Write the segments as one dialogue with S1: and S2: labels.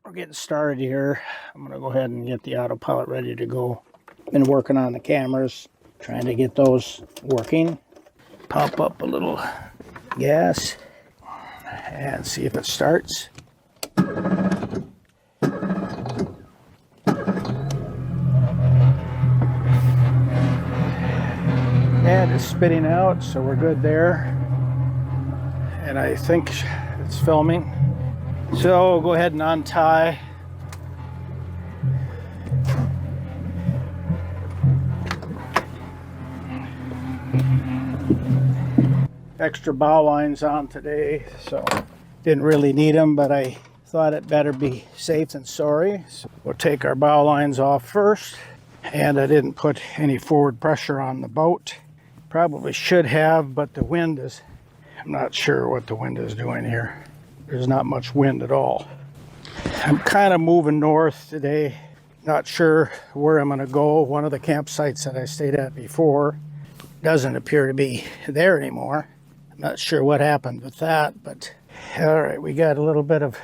S1: We're getting started here. I'm going to go ahead and get the autopilot ready to go. Been working on the cameras, trying to get those working. Pump up a little gas and see if it starts. And it's spitting out, so we're good there. And I think it's filming. So we'll go ahead and untie. Extra bow lines on today, so didn't really need them, but I thought it better be safe than sorry. So we'll take our bow lines off first, and I didn't put any forward pressure on the boat. Probably should have, but the wind is, I'm not sure what the wind is doing here. There's not much wind at all. I'm kind of moving north today. Not sure where I'm going to go. One of the campsites that I stayed at before doesn't appear to be there anymore. I'm not sure what happened with that, but all right, we got a little bit of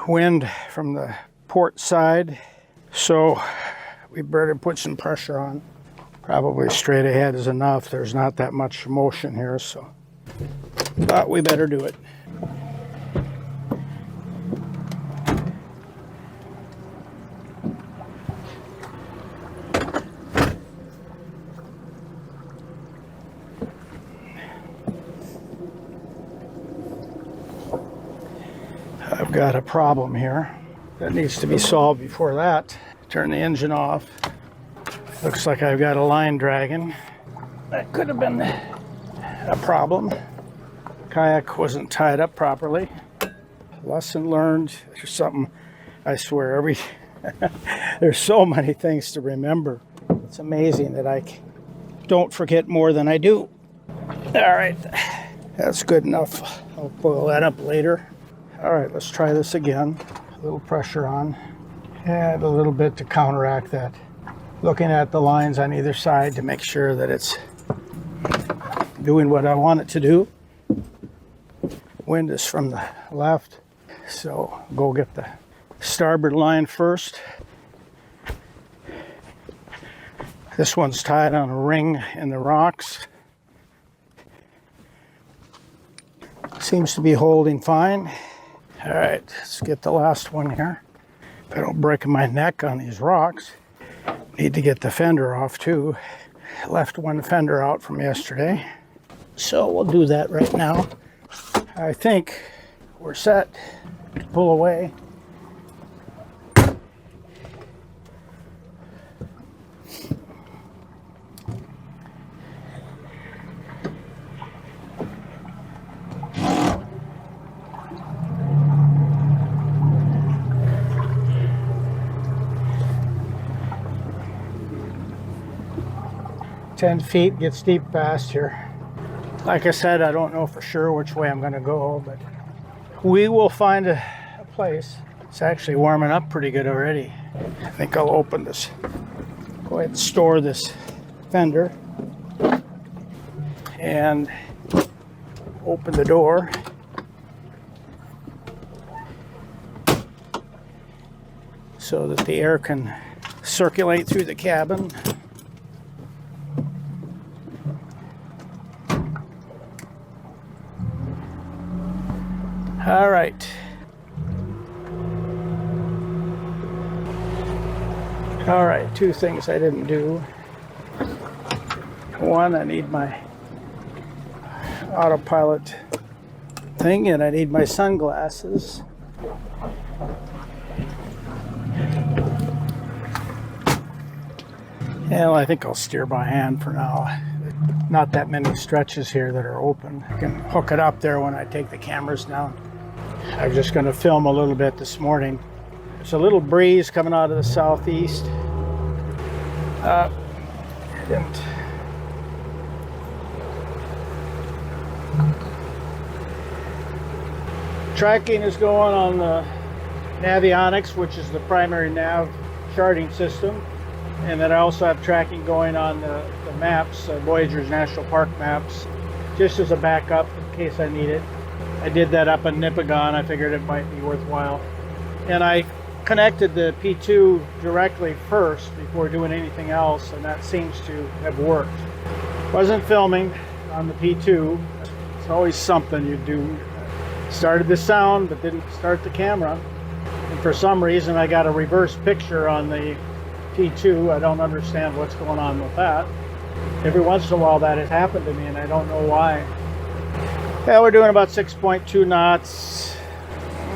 S1: wind from the port side, so we better put some pressure on. Probably straight ahead is enough. There's not that much motion here, so but we better do it. I've got a problem here that needs to be solved before that. Turn the engine off. Looks like I've got a line dragging. That could have been a problem. Kayak wasn't tied up properly. Lesson learned. There's something, I swear, there's so many things to remember. It's amazing that I don't forget more than I do. All right, that's good enough. I'll boil that up later. All right, let's try this again. A little pressure on, and a little bit to counteract that. Looking at the lines on either side to make sure that it's doing what I want it to do. Wind is from the left, so go get the starboard line first. This one's tied on a ring in the rocks. Seems to be holding fine. All right, let's get the last one here. If I don't break my neck on these rocks. Need to get the fender off too. Left one fender out from yesterday. So we'll do that right now. I think we're set to pull away. "10 feet, gets deep fast here." Like I said, I don't know for sure which way I'm going to go, but we will find a place. It's actually warming up pretty good already. I think I'll open this. Go ahead and store this fender and open the door. So that the air can circulate through the cabin. All right. All right, two things I didn't do. One, I need my autopilot thing, and I need my sunglasses. Yeah, well, I think I'll steer by hand for now. Not that many stretches here that are open. I can hook it up there when I take the cameras down. I'm just going to film a little bit this morning. There's a little breeze coming out of the southeast. Tracking is going on the Navionics, which is the primary nav charting system. And then I also have tracking going on the maps, Voyageurs National Park maps, just as a backup in case I need it. I did that up in Nipigon. I figured it might be worthwhile. And I connected the P2 directly first before doing anything else, and that seems to have worked. Wasn't filming on the P2. It's always something you do. Started the sound but didn't start the camera, and for some reason I got a reverse picture on the P2. I don't understand what's going on with that. Every once in a while that has happened to me, and I don't know why. Yeah, we're doing about 6.2 knots,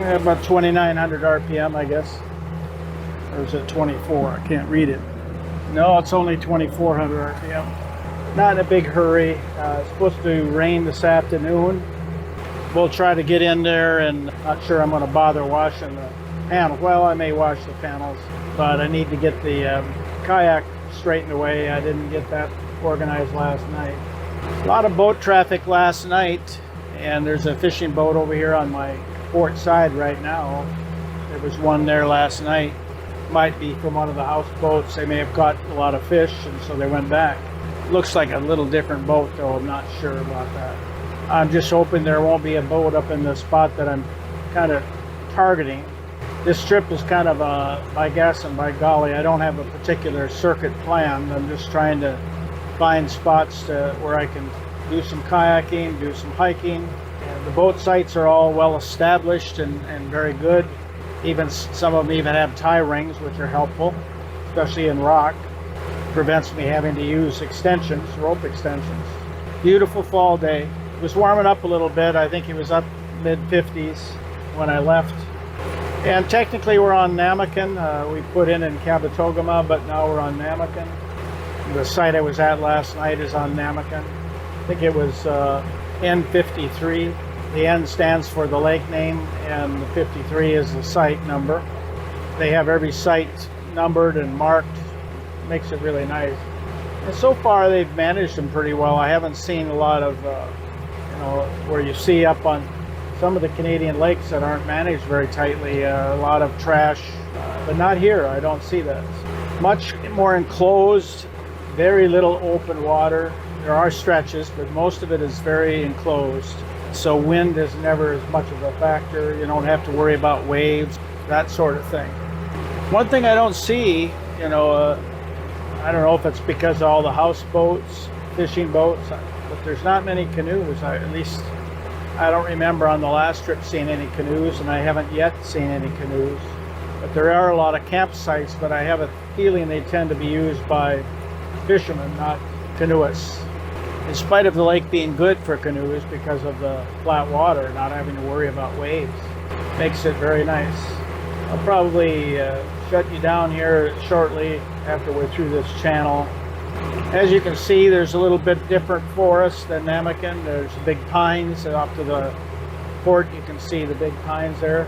S1: about 2,900 RPM, I guess. Or is it 24? I can't read it. No, it's only 2,400 RPM. Not in a big hurry. It's supposed to rain this afternoon. We'll try to get in there, and not sure I'm going to bother washing the panels. Well, I may wash the panels, but I need to get the kayak straightened away. I didn't get that organized last night. A lot of boat traffic last night, and there's a fishing boat over here on my port side right now. There was one there last night. Might be from one of the houseboats. They may have caught a lot of fish, and so they went back. Looks like a little different boat, though. I'm not sure about that. I'm just hoping there won't be a boat up in the spot that I'm kind of targeting. This trip is kind of by guess and by golly. I don't have a particular circuit planned. I'm just trying to find spots where I can do some kayaking, do some hiking. And the boat sites are all well established and very good. Even some of them even have tie rings, which are helpful, especially in rock. Prevents me having to use extensions, rope extensions. Beautiful fall day. It was warming up a little bit. I think it was up mid-50s when I left. And technically we're on Namakan. We put in Kabetogama, but now we're on Namakan. The site I was at last night is on Namakan. I think it was N53. The N stands for the lake name, and the 53 is the site number. They have every site numbered and marked. Makes it really nice. And so far they've managed them pretty well. I haven't seen a lot of, where you see up on some of the Canadian lakes that aren't managed very tightly, a lot of trash, but not here. I don't see that. Much more enclosed, very little open water. There are stretches, but most of it is very enclosed. So wind is never as much of a factor. You don't have to worry about waves, that sort of thing. One thing I don't see, I don't know if it's because of all the houseboats, fishing boats, but there's not many canoes. At least I don't remember on the last trip seeing any canoes, and I haven't yet seen any canoes. But there are a lot of campsites, but I have a feeling they tend to be used by fishermen, not canoeists. In spite of the lake being good for canoes because of the flat water, not having to worry about waves, makes it very nice. I'll probably shut you down here shortly after we're through this channel. As you can see, there's a little bit different forest than Namakan. There's big pines off to the port. You can see the big pines there.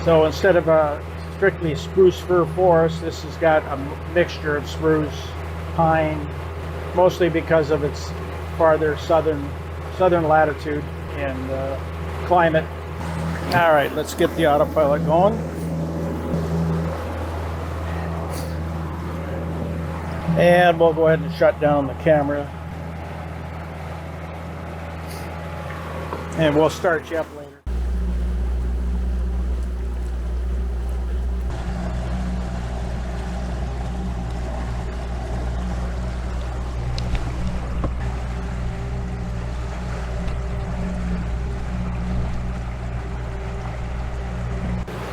S1: So instead of a strictly spruce fir forest, this has got a mixture of spruce, pine, mostly because of its farther southern latitude and climate. All right, let's get the autopilot going. And we'll go ahead and shut down the camera. And we'll start you up later.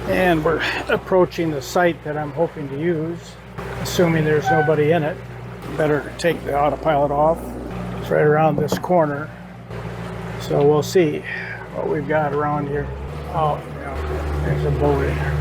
S1: And we're approaching the site that I'm hoping to use, assuming there's nobody in it. Better take the autopilot off. It's right around this corner. So we'll see what we've got around here. Oh, yeah, there's a boat in there.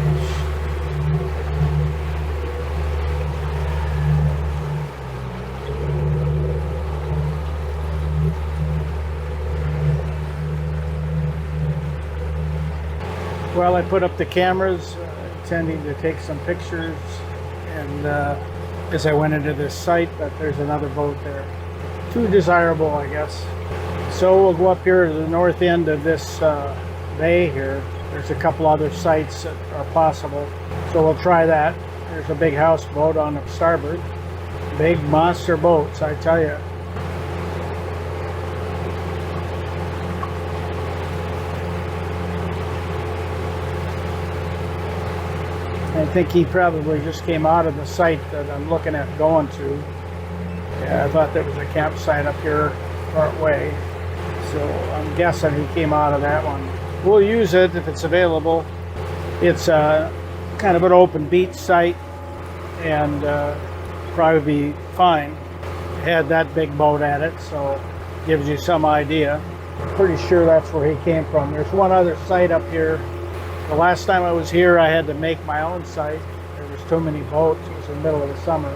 S1: Well, I put up the cameras, intending to take some pictures, and as I went into this site, but there's another boat there. Too desirable, I guess. So we'll go up here to the north end of this bay here. There's a couple other sites that are possible, so we'll try that. There's a big houseboat on the starboard. Big monster boats, I tell you. I think he probably just came out of the site that I'm looking at going to. Yeah, I thought there was a campsite up here part way. So I'm guessing he came out of that one. We'll use it if it's available. It's kind of an open beach site and probably be fine. It had that big boat at it, so gives you some idea. Pretty sure that's where he came from. There's one other site up here. The last time I was here, I had to make my own site. There was too many boats. It was in the middle of the summer.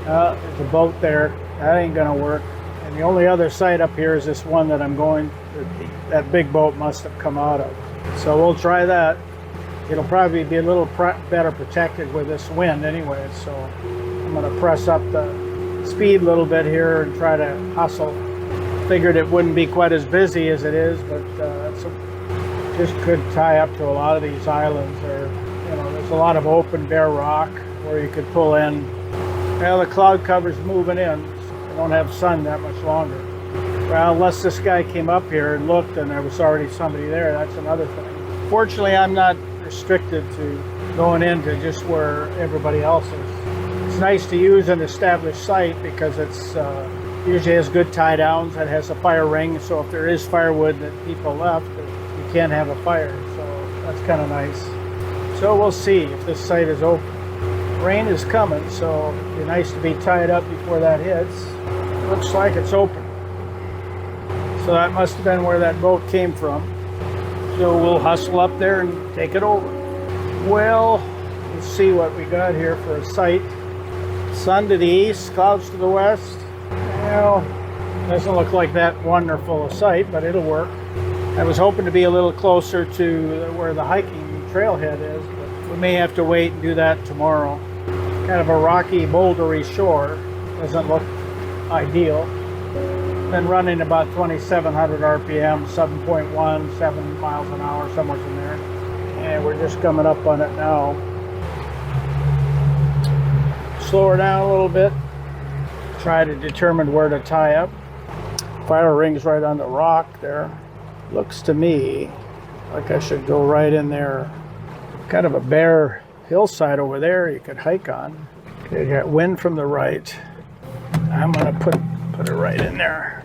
S1: There's a boat there. That ain't gonna work. And the only other site up here is this one that I'm going, that big boat must have come out of. So we'll try that. It'll probably be a little better protected with this wind anyway. So I'm gonna press up the speed a little bit here and try to hustle. Figured it wouldn't be quite as busy as it is, but just could tie up to a lot of these islands. There, you know, there's a lot of open bare rock where you could pull in. Well, the cloud cover's moving in. I don't have sun that much longer. Well, unless this guy came up here and looked and there was already somebody there, that's another thing. Fortunately, I'm not restricted to going into just where everybody else is. It's nice to use an established site because it's usually has good tie downs. It has a fire ring, so if there is firewood that people left, you can have a fire. So that's kind of nice. So we'll see if this site is open. Rain is coming, so it'd be nice to be tied up before that hits. Looks like it's open. So that must have been where that boat came from. So we'll hustle up there and take it over. Well, let's see what we got here for a site. Sun to the east, clouds to the west. Well, doesn't look like that wonderful a site, but it'll work. I was hoping to be a little closer to where the hiking trailhead is, but we may have to wait and do that tomorrow. Kind of a rocky, bouldery shore. Doesn't look ideal. Been running about 2,700 RPM, 7.1, 7 miles an hour, somewhere in there. And we're just coming up on it now. Slow her down a little bit. Try to determine where to tie up. Fire ring's right on the rock there. Looks to me like I should go right in there. Kind of a bare hillside over there you could hike on. Okay, got wind from the right. I'm gonna put it right in there.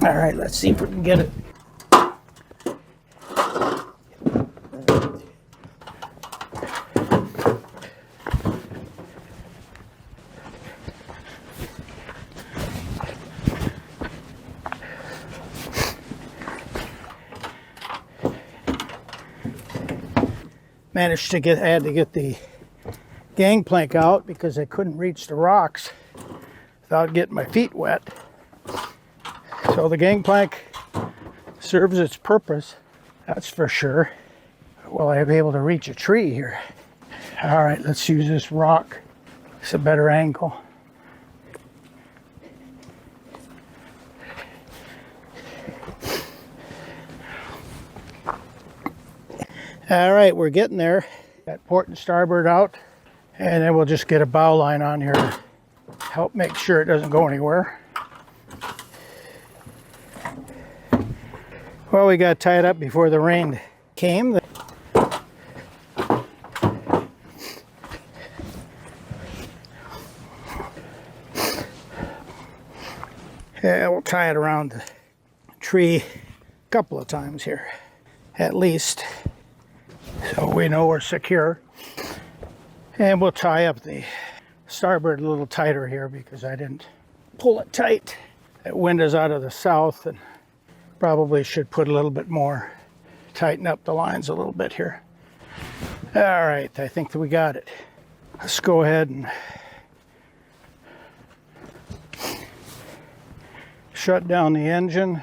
S1: All right, let's see if we can get it. Managed to had to get the gangplank out because I couldn't reach the rocks without getting my feet wet. So the gangplank serves its purpose, that's for sure. Will I be able to reach a tree here? All right, let's use this rock. It's a better angle. All right, we're getting there. Got port and starboard out, and then we'll just get a bow line on here to help make sure it doesn't go anywhere. Well, we got tied up before the rain came. Yeah, we'll tie it around the tree a couple of times here, at least, so we know we're secure. And we'll tie up the starboard a little tighter here because I didn't pull it tight. That wind is out of the south, and probably should put a little bit more, tighten up the lines a little bit here. All right, I think that we got it. Let's go ahead and shut down the engine.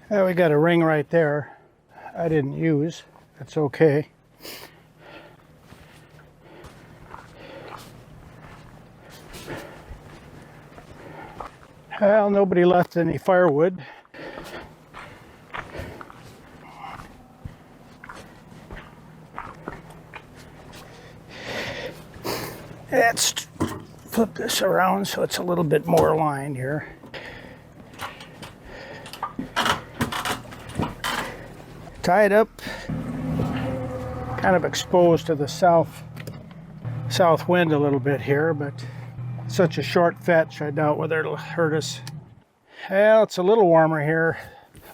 S1: We got a ring right there I didn't use. That's okay. Well, nobody left any firewood. Let's flip this around so it's a little bit more aligned here. Tied up, kind of exposed to the south wind a little bit here, but such a short fetch, I doubt whether it'll hurt us. Well, it's a little warmer here,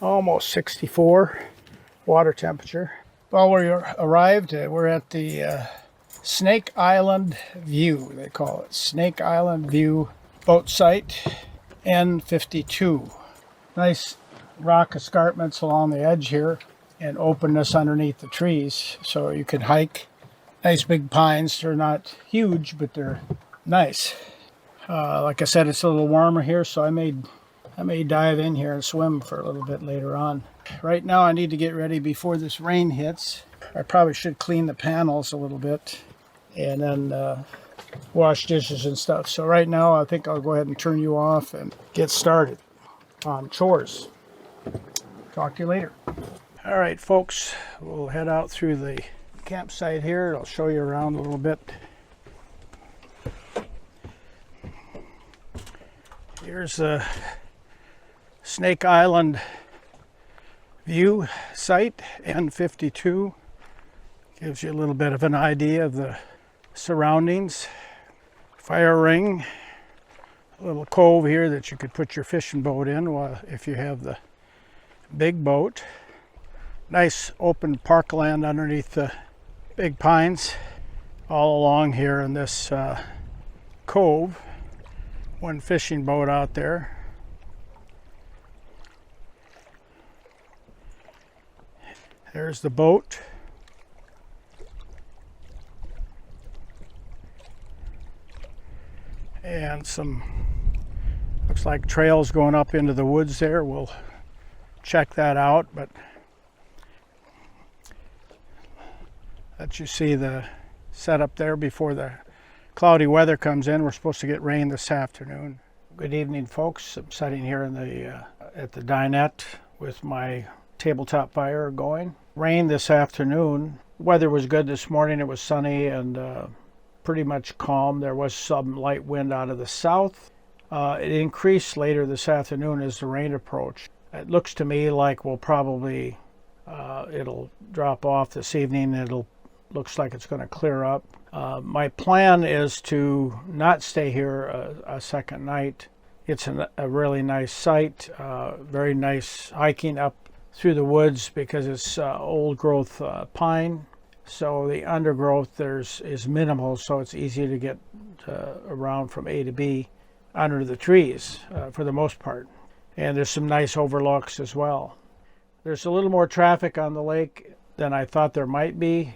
S1: almost 64 water temperature. Well, we arrived, we're at the Snake Island View, they call it. Snake Island View boat site, N52. Nice rock escarpments along the edge here and openness underneath the trees so you can hike. Nice big pines. They're not huge, but they're nice. Like I said, it's a little warmer here, so I may dive in here and swim for a little bit later on. Right now I need to get ready before this rain hits. I probably should clean the panels a little bit and then wash dishes and stuff. So right now I think I'll go ahead and turn you off and get started on chores. Talk to you later. All right, folks, we'll head out through the campsite here. I'll show you around a little bit. Here's the Snake Island View site, N52. Gives you a little bit of an idea of the surroundings. Fire ring, a little cove here that you could put your fishing boat in if you have the big boat. Nice open parkland underneath the big pines all along here in this cove. One fishing boat out there. There's the boat. And some, looks like trails going up into the woods there. We'll check that out, but let you see the setup there before the cloudy weather comes in. We're supposed to get rain this afternoon. Good evening, folks. I'm sitting here in the at the dinette with my tabletop fire going. Rain this afternoon. Weather was good this morning. It was sunny and pretty much calm. There was some light wind out of the south. It increased later this afternoon as the rain approached. It looks to me like we'll probably it'll drop off this evening. Looks like it's going to clear up. My plan is to not stay here a second night. It's a really nice site, very nice hiking up through the woods because it's old growth pine. So the undergrowth is minimal, so it's easy to get around from A to B under the trees for the most part. And there's some nice overlooks as well. There's a little more traffic on the lake than I thought there might be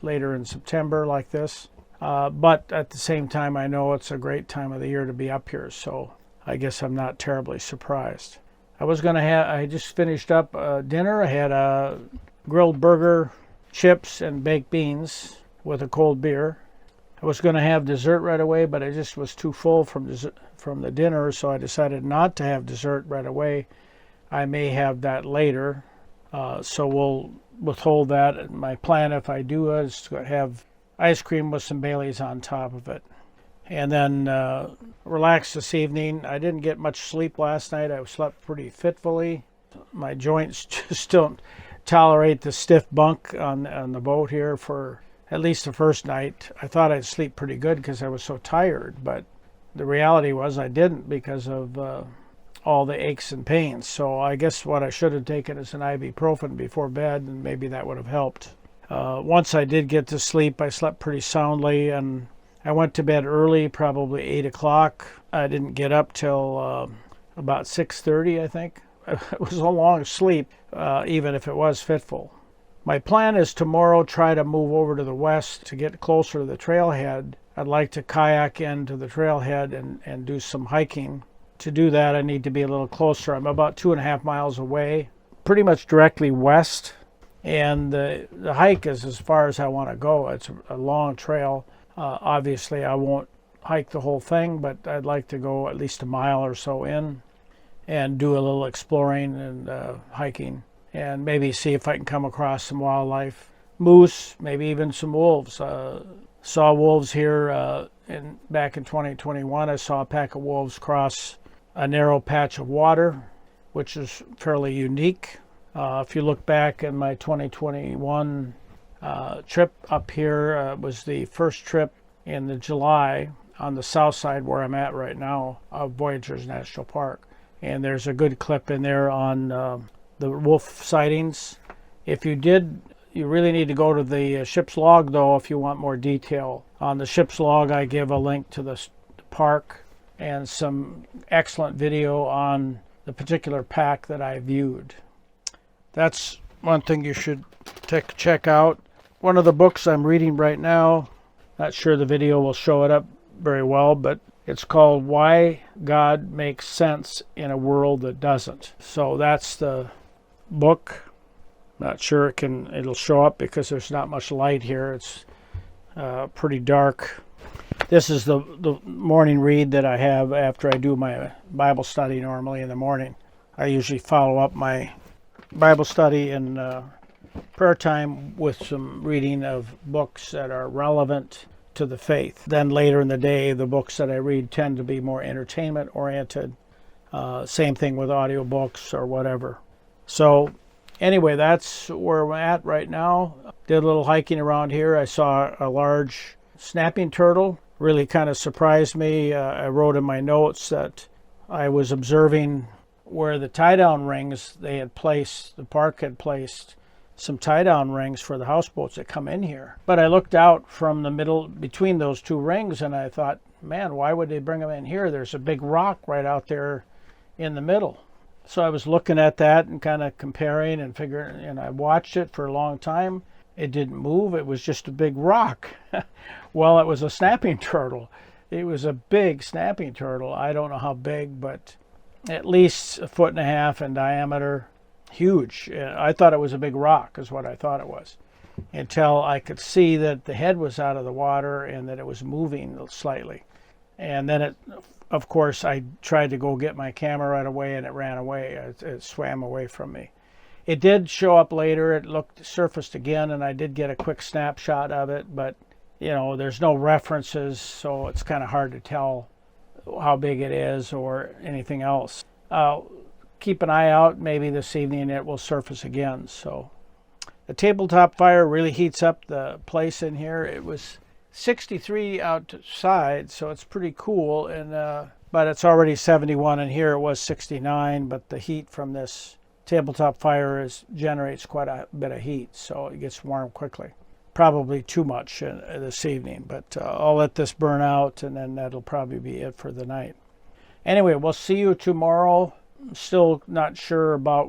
S1: later in September like this. But at the same time, I know it's a great time of the year to be up here, so I guess I'm not terribly surprised. I just finished up dinner. I had a grilled burger, chips, and baked beans with a cold beer. I was going to have dessert right away, but I just was too full from the dinner, so I decided not to have dessert right away. I may have that later, so we'll withhold that. My plan, if I do, is to have ice cream with some Baileys on top of it. And then relax this evening. I didn't get much sleep last night. I slept pretty fitfully. My joints just don't tolerate the stiff bunk on the boat here for at least the first night. I thought I'd sleep pretty good because I was so tired, but the reality was I didn't because of all the aches and pains. So I guess what I should have taken is an ibuprofen before bed, and maybe that would have helped. Once I did get to sleep, I slept pretty soundly, and I went to bed early, probably 8 o'clock. I didn't get up till about 6:30, I think. It was a long sleep, even if it was fitful. My plan is tomorrow try to move over to the west to get closer to the trailhead. I'd like to kayak into the trailhead and do some hiking. To do that, I need to be a little closer. I'm about 2.5 miles away, pretty much directly west. And the hike is as far as I want to go. It's a long trail. Obviously, I won't hike the whole thing, but I'd like to go at least a mile or so in. and do a little exploring and hiking, and maybe see if I can come across some wildlife, moose, maybe even some wolves. Saw wolves here back in 2021. I saw a pack of wolves cross a narrow patch of water, which is fairly unique. If you look back in my 2021 trip up here, was the first trip in the July on the south side where I'm at right now of Voyageurs National Park. And there's a good clip in there on the wolf sightings. If you did, you really need to go to the ship's log though if you want more detail. On the ship's log I give a link to the park and some excellent video on the particular pack that I viewed. That's one thing you should check out. One of the books I'm reading right now, not sure the video will show it up very well, but it's called Why God Makes Sense in a World That Doesn't. So that's the book. Not sure it'll show up because there's not much light here. It's pretty dark. This is the morning read that I have after I do my Bible study normally in the morning. I usually follow up my Bible study and prayer time with some reading of books that are relevant to the faith. Then later in the day, the books that I read tend to be more entertainment oriented. Same thing with audiobooks or whatever. So anyway, that's where we're at right now. Did a little hiking around here. I saw a large snapping turtle. Really kind of surprised me. I wrote in my notes that I was observing where the tie-down rings the park had placed some tie-down rings for the houseboats that come in here. But I looked out from the middle between those two rings and I thought, man, why would they bring them in here? There's a big rock right out there in the middle. So I was looking at that and kind of comparing and figuring, and I watched it for a long time. It didn't move. It was just a big rock. Well, it was a snapping turtle. It was a big snapping turtle. I don't know how big, but at least 1.5 feet in diameter. Huge. I thought it was a big rock is what I thought it was, until I could see that the head was out of the water and that it was moving slightly. And then of course I tried to go get my camera right away and it ran away. It swam away from me. It did show up later. It surfaced again and I did get a quick snapshot of it, but there's no references, so it's kind of hard to tell how big it is or anything else. Keep an eye out. Maybe this evening it will surface again. So the tabletop fire really heats up the place in here. It was 63 outside, so it's pretty cool, and but it's already 71 in here. It was 69, but the heat from this tabletop fire generates quite a bit of heat, so it gets warm quickly. Probably too much this evening, but I'll let this burn out and then that'll probably be it for the night. Anyway, we'll see you tomorrow. I'm still not sure about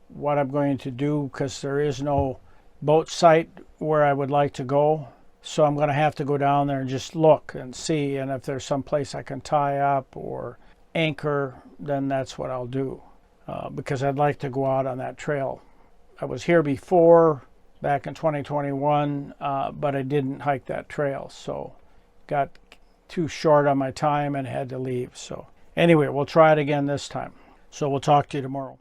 S1: what I'm going to do because there is no boat site where I would like to go. So I'm going to have to go down there and just look and see, and if there's some place I can tie up or anchor, then that's what I'll do, because I'd like to go out on that trail. I was here before, back in 2021, but I didn't hike that trail, so got too short on my time and had to leave. So anyway, we'll try it again this time. So we'll talk to you tomorrow.